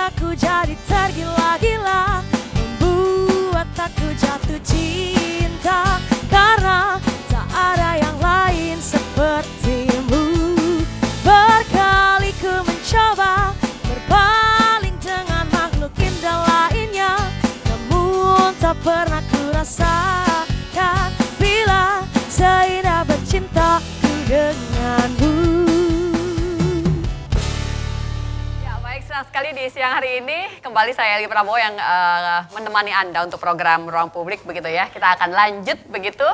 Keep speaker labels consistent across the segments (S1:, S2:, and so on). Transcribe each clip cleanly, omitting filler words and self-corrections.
S1: aku jadi tergila-gila, membuat aku jatuh cinta, karena tak ada yang lain sepertimu. Berkali ku mencoba berpaling dengan makhluk indah lainnya, namun tak pernah ku rasakan bila seindah bercintaku denganmu.
S2: Senang sekali di siang hari ini kembali saya Eli Prabowo yang menemani Anda untuk program Ruang Publik begitu ya. Kita akan lanjut begitu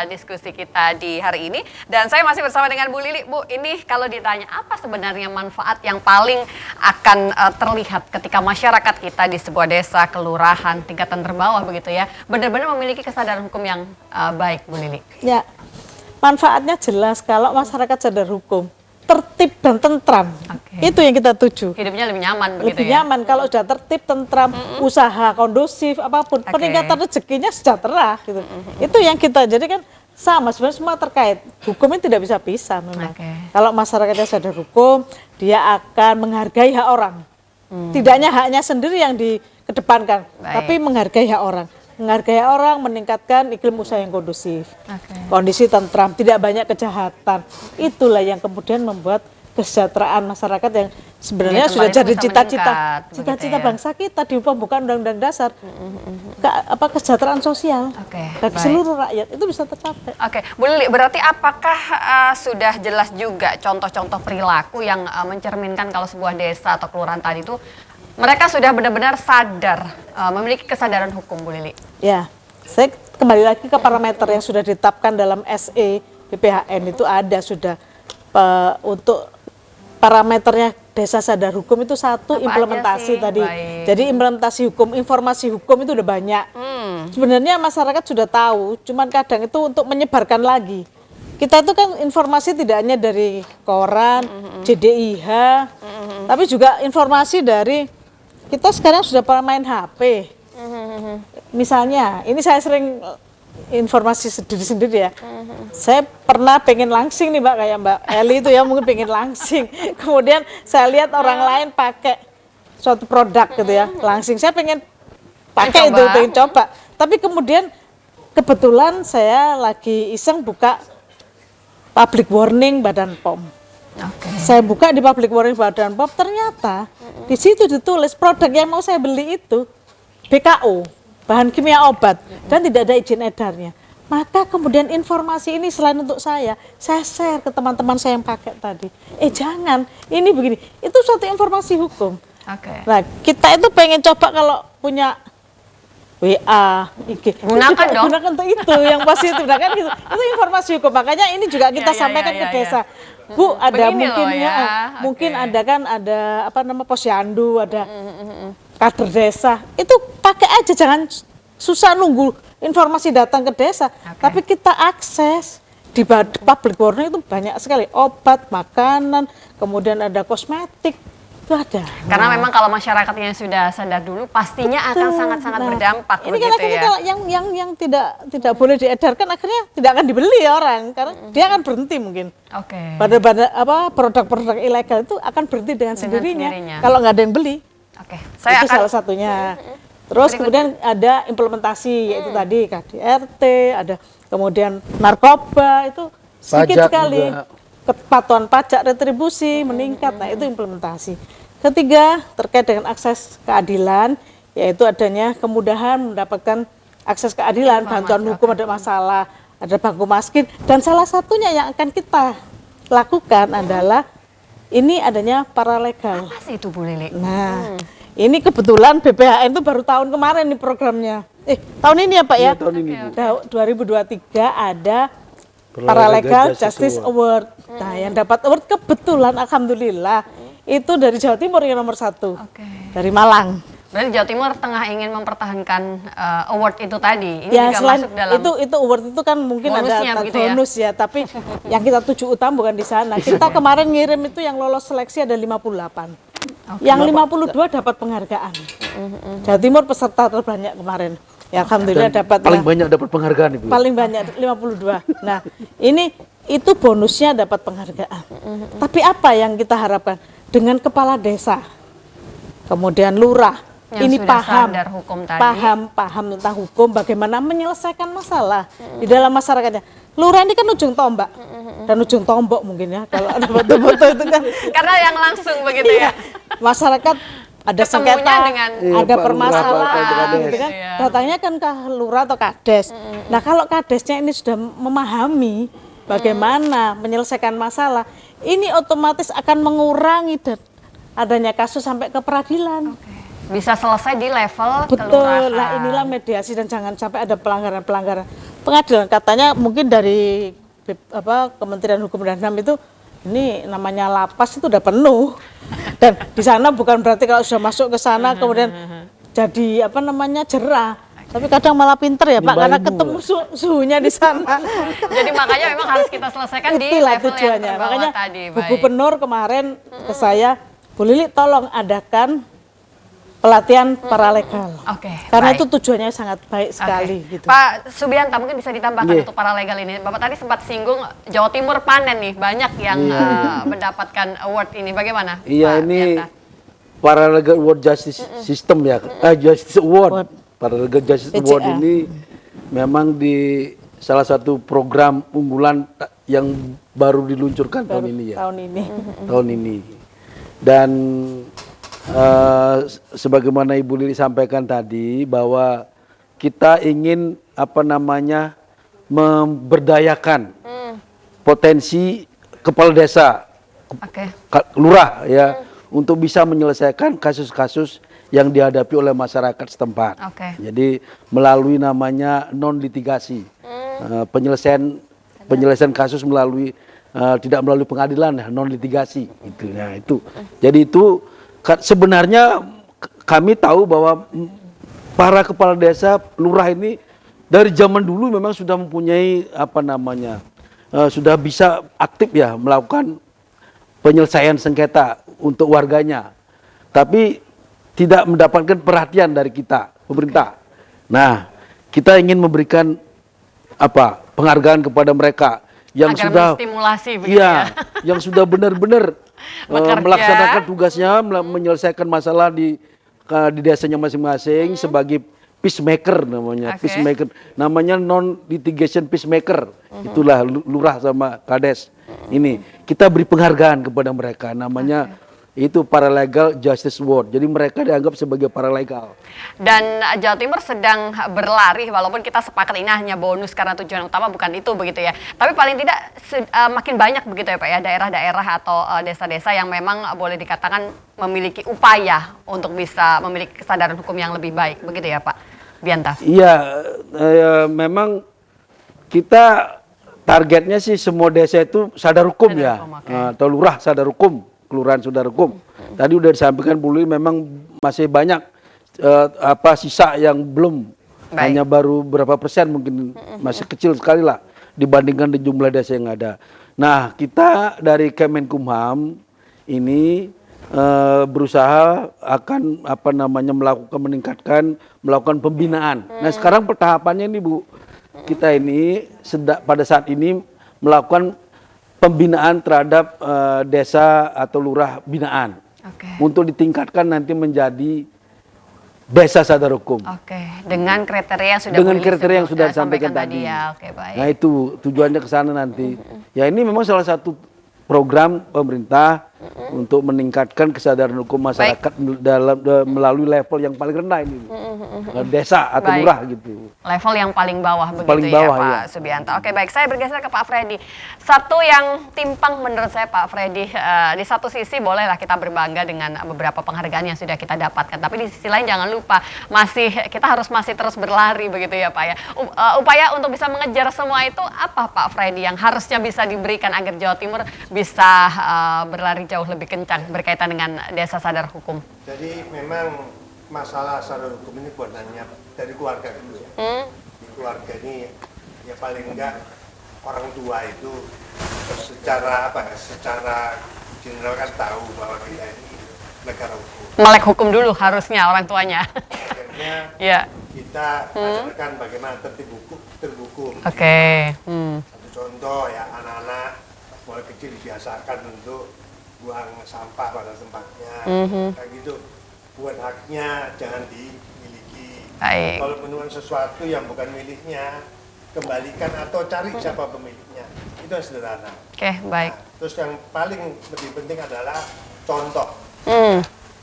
S2: diskusi kita di hari ini, dan saya masih bersama dengan Bu Lili. Bu, ini kalau ditanya apa sebenarnya manfaat yang paling akan terlihat ketika masyarakat kita di sebuah desa, kelurahan, tingkatan terbawah begitu ya, benar-benar memiliki kesadaran hukum yang baik, Bu Lili?
S3: Ya, manfaatnya jelas kalau masyarakat sadar hukum, tertib dan tentram. Itu yang kita tuju.
S2: Hidupnya lebih nyaman begitu
S3: lebih
S2: ya?
S3: nyaman kalau sudah tertib, tentram, usaha kondusif, apapun. Peningkatan rezekinya sejahtera gitu. Itu yang kita, jadi kan sama sebenarnya semua terkait. Hukum ini tidak bisa pisah memang. Kalau masyarakatnya sadar hukum, dia akan menghargai hak orang. Tidak hanya haknya sendiri yang dikedepankan, tapi menghargai hak orang. Menghargai orang, meningkatkan iklim usaha yang kondusif, kondisi tentram, tidak banyak kejahatan. Itulah yang kemudian membuat kesejahteraan masyarakat yang sebenarnya sudah jadi cita-cita bangsa kita di pembukaan Undang-Undang Dasar. Kesejahteraan sosial bagi seluruh rakyat itu bisa tercapai.
S2: Bu Lili, berarti apakah sudah jelas juga contoh-contoh perilaku yang mencerminkan kalau sebuah desa atau kelurahan tadi itu mereka sudah benar-benar sadar, memiliki kesadaran hukum, Bu Lili?
S3: Ya, saya kembali lagi ke parameter yang sudah ditetapkan dalam SE BPHN itu ada sudah untuk parameternya desa sadar hukum itu satu. Apa implementasi tadi. Baik. Jadi implementasi hukum, informasi hukum itu udah banyak. Sebenarnya masyarakat sudah tahu, cuman kadang itu untuk menyebarkan lagi. Kita itu kan informasi tidak hanya dari koran, JDIH, tapi juga informasi dari kita sekarang sudah pernah main HP. Misalnya, ini saya sering informasi sendiri-sendiri ya. Saya pernah pengen langsing nih Mbak, kayak Mbak Eli itu ya mungkin pengen langsing. Kemudian saya lihat orang lain pakai suatu produk gitu ya, langsing. Saya pengen pakai itu, pengen coba. Tapi kemudian kebetulan saya lagi iseng buka public warning Badan POM. Saya buka di public warning Badan POM, ternyata di situ ditulis produk yang mau saya beli itu BKO, bahan kimia obat, dan tidak ada izin edarnya. Maka kemudian informasi ini selain untuk saya share ke teman-teman saya yang pakai tadi. Jangan, ini begini, itu suatu informasi hukum. Nah, kita itu pengen coba kalau punya WA, IG, gunakan untuk itu yang positif, kan gitu. Itu informasi hukum. Makanya ini juga kita sampaikan ke desa. Bu, ada mungkin ada kan ada posyandu, ada kader desa. Itu pakai aja, jangan susah nunggu informasi datang ke desa. Tapi kita akses di public warning itu banyak sekali, obat, makanan, kemudian ada kosmetik. Itu ada.
S2: Karena memang kalau masyarakatnya sudah sadar dulu, pastinya akan sangat-sangat berdampak.
S3: Ini kan akhirnya kalau yang tidak boleh diedarkan akhirnya tidak akan dibeli orang, karena dia akan berhenti mungkin. Pada produk-produk ilegal itu akan berhenti dengan sendirinya kalau nggak ada yang beli. Itu salah satunya. Terus kemudian ada implementasi yaitu tadi KDRT, ada kemudian narkoba itu sedikit sekali. Kepatuhan pajak retribusi meningkat, nah itu implementasi. Ketiga, terkait dengan akses keadilan, yaitu adanya kemudahan mendapatkan akses keadilan, bantuan hukum ada masalah, ada bangku miskin, dan salah satunya yang akan kita lakukan adalah ini adanya paralegal.
S2: Apa sih itu, Bu Lili?
S3: Nah, ini kebetulan BPHN itu baru tahun kemarin nih programnya. Tahun ini ya Pak ya? Tahun ini. 2023 ada Paralegal Justice Award. Nah, yang dapat award kebetulan alhamdulillah itu dari Jawa Timur yang nomor 1. Dari Malang.
S2: Berarti Jawa Timur tengah ingin mempertahankan award itu tadi. Ini
S3: ya,
S2: juga
S3: selain
S2: masuk dalam
S3: itu award itu kan mungkin ada bonus ya, tapi yang kita tuju utama bukan di sana. Kita kemarin ngirim itu yang lolos seleksi ada 58. Yang 52 dapat penghargaan. Jawa Timur peserta terbanyak kemarin. Ya alhamdulillah dapat.
S4: Paling banyak dapat penghargaan Ibu.
S3: Paling banyak 52. Nah, itu bonusnya dapat penghargaan. Tapi apa yang kita harapkan dengan kepala desa? kemudian lurah.
S2: Yang
S3: Ini
S2: sudah
S3: paham,
S2: sadar hukum tadi.
S3: paham tentang hukum, bagaimana menyelesaikan masalah di dalam masyarakatnya. Lurah ini kan ujung tombak dan ujung tombok mungkin ya kalau ada foto-foto itu kan.
S2: Karena yang langsung begitu ya.
S3: Masyarakat ada
S2: Ketemunya
S3: sengketa,
S2: dengan
S3: ada
S4: Pak Lurah,
S3: permasalahan,
S4: Pak Kades.
S3: gitu kan.
S2: Iya.
S3: Datangnya kan ke lurah atau kades. Nah kalau kadesnya ini sudah memahami bagaimana menyelesaikan masalah, ini otomatis akan mengurangi adanya kasus sampai ke peradilan.
S2: Bisa selesai di level
S3: Betul,
S2: kelurahan.
S3: lah inilah mediasi dan jangan sampai ada pelanggaran-pelanggaran pengadilan. Katanya mungkin dari Kementerian Hukum dan HAM itu ini namanya lapas itu udah penuh dan di sana bukan berarti kalau sudah masuk ke sana kemudian jadi jerah. Tapi kadang malah pinter ya Pak, karena ketemu suhunya di sana.
S2: Jadi makanya memang harus kita selesaikan di
S3: Itulah
S2: level
S3: tujuannya.
S2: yang terbawah
S3: Makanya
S2: tadi.
S3: Bu Gubernur kemarin ke saya, Bu Lili tolong adakan pelatihan paralegal.
S2: Oke,
S3: Karena
S2: baik.
S3: itu tujuannya sangat baik sekali
S2: Oke.
S3: gitu.
S2: Pak Subianta mungkin bisa ditambahkan
S4: Iya.
S2: untuk paralegal ini. Bapak tadi sempat singgung Jawa Timur panen nih, banyak yang mendapatkan award ini. Bagaimana?
S4: Iya,
S2: Pak
S4: ini
S2: Bianta?
S4: Paralegal Award Justice System ya, Justice Award. Paralegal Justice
S3: PCA.
S4: Award ini memang di salah satu program unggulan yang baru diluncurkan tahun ini ya.
S3: Tahun ini.
S4: Tahun ini. Dan sebagaimana Ibu Lili sampaikan tadi bahwa kita ingin memberdayakan potensi kepala desa,
S2: Oke.
S4: lurah ya, untuk bisa menyelesaikan kasus-kasus yang dihadapi oleh masyarakat setempat.
S2: Oke.
S4: Jadi melalui namanya non litigasi, penyelesaian kasus melalui tidak melalui pengadilan ya, non litigasi gitu ya itu. Jadi itu sebenarnya kami tahu bahwa para kepala desa lurah ini dari zaman dulu memang sudah mempunyai sudah bisa aktif ya melakukan penyelesaian sengketa untuk warganya, tapi tidak mendapatkan perhatian dari kita pemerintah. Nah, kita ingin memberikan penghargaan kepada mereka yang
S2: Agar
S4: sudah
S2: menstimulasi begitu ya.
S4: yang sudah benar-benar
S2: Bekerja.
S4: melaksanakan tugasnya, menyelesaikan masalah di desanya masing-masing sebagai peacemaker namanya.
S2: Oke.
S4: Peacemaker namanya non litigation peacemaker. Itulah lurah sama kades. Ini kita beri penghargaan kepada mereka namanya itu Paralegal Justice Award. Jadi mereka dianggap sebagai paralegal.
S2: Dan Jawa Timur sedang berlari, walaupun kita sepakat ini hanya bonus karena tujuan utama bukan itu begitu ya. Tapi paling tidak makin banyak begitu ya Pak ya, daerah-daerah atau desa-desa yang memang boleh dikatakan memiliki upaya untuk bisa memiliki kesadaran hukum yang lebih baik begitu ya Pak Bianta.
S4: Iya, memang kita targetnya sih semua desa itu sadar hukum
S2: Sadar
S4: ya,
S2: hukum, oke.
S4: atau lurah sadar hukum, kelurahan sadar hukum. Tadi udah disampaikan Bu Lili memang masih banyak sisa yang belum,
S2: Baik.
S4: hanya baru berapa persen mungkin masih kecil sekali lah dibandingkan di jumlah desa yang ada. Nah kita dari Kemenkumham ini berusaha akan melakukan pembinaan. Nah sekarang tahapannya nih Bu, kita ini pada saat ini melakukan pembinaan terhadap desa atau lurah binaan.
S2: Oke.
S4: Untuk ditingkatkan nanti menjadi desa sadar hukum.
S2: Oke, dengan kriteria yang sudah
S4: Dengan
S2: Bu Lili
S4: kriteria yang sudah
S2: sampaikan
S4: disampaikan tadi.
S2: ya. Oke, baik.
S4: Nah itu tujuannya ke sana nanti. Ya ini memang salah satu program pemerintah untuk meningkatkan kesadaran hukum masyarakat melalui level yang paling rendah ini, desa atau
S2: Baik.
S4: lurah gitu.
S2: Level yang paling bawah begitu
S4: Paling bawah,
S2: ya Pak
S4: ya.
S2: Subianto. Oke baik, saya bergeser ke Pak Freddy. Satu yang timpang menurut saya Pak Freddy, di satu sisi bolehlah kita berbangga dengan beberapa penghargaan yang sudah kita dapatkan, tapi di sisi lain jangan lupa kita harus masih terus berlari begitu ya Pak ya. Upaya untuk bisa mengejar semua itu apa Pak Freddy yang harusnya bisa diberikan agar Jawa Timur bisa berlari jauh lebih kencang berkaitan dengan desa sadar hukum?
S5: Jadi memang masalah sadar hukum ini bukan hanya dari keluarga dulu ya. Di keluarga ini ya paling enggak orang tua itu secara general kan tahu bahwa kita ini negara hukum.
S2: Melek hukum dulu harusnya orang tuanya.
S5: Akhirnya
S2: Ya.
S5: kita ajarkan bagaimana terhukum.
S2: Oke.
S5: Satu contoh ya, anak-anak mulai kecil dibiasakan untuk buang sampah pada tempatnya, kayak gitu. bukan haknya, jangan dimiliki.
S2: Baik.
S5: Kalau menemukan sesuatu yang bukan miliknya, kembalikan atau cari siapa pemiliknya. Itu yang sederhana.
S2: Oke, baik.
S5: Nah, terus yang paling lebih penting adalah contoh.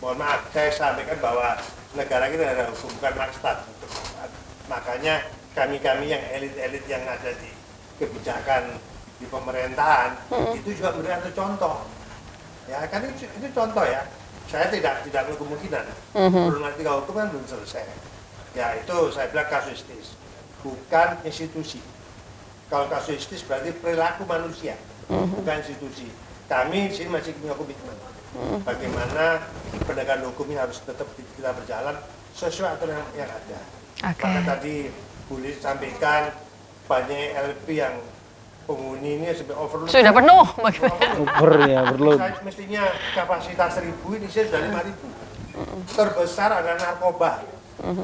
S5: Mohon maaf, saya sampaikan bahwa negara kita ada hukum, bukan maksud. Makanya kami-kami yang elit-elit yang ada di kebijakan di pemerintahan itu juga memberikan contoh. Ya kan itu contoh ya. Saya tidak menutup kemungkinan. Problematika hukum kan belum selesai. Ya itu saya bilang kasuistis, bukan institusi. Kalau kasuistis berarti perilaku manusia, bukan institusi. Kami di sini masih punya komitmen. Bagaimana penegakan hukum ini harus tetap kita berjalan sesuai aturan yang ada. Maka tadi Bu Liz sampaikan banyak LP yang penghuni ini sampai overload.
S2: Sudah penuh.
S4: Over ya, berload.
S5: Mestinya kapasitas 1000 ini saya sudah 5000. Terbesar adalah narkoba.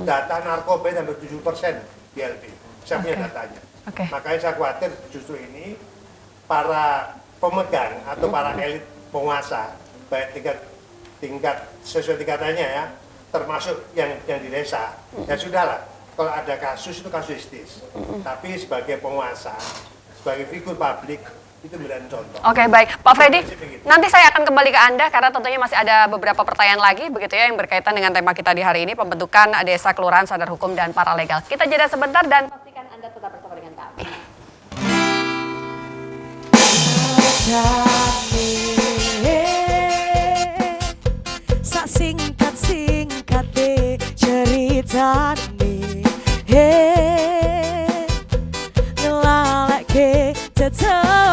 S5: Data narkoba sampai 7% di LP. Saya punya datanya. Makanya saya khawatir justru ini para pemegang atau para elit penguasa, baik tingkat sesuai tingkatannya ya, termasuk yang di desa. Ya sudahlah, kalau ada kasus itu kasuistis. Tapi sebagai penguasa, sebagai figur publik itu berikan contoh.
S2: Oke, baik. Pak Freddy, nanti saya akan kembali ke Anda karena tentunya masih ada beberapa pertanyaan lagi begitu ya yang berkaitan dengan tema kita di hari ini, pembentukan desa, kelurahan, sadar hukum, dan paralegal. Kita jeda sebentar dan pastikan Anda tetap bersama dengan kami.
S1: Sak singkat deh ceritane, ngelalek ke tetep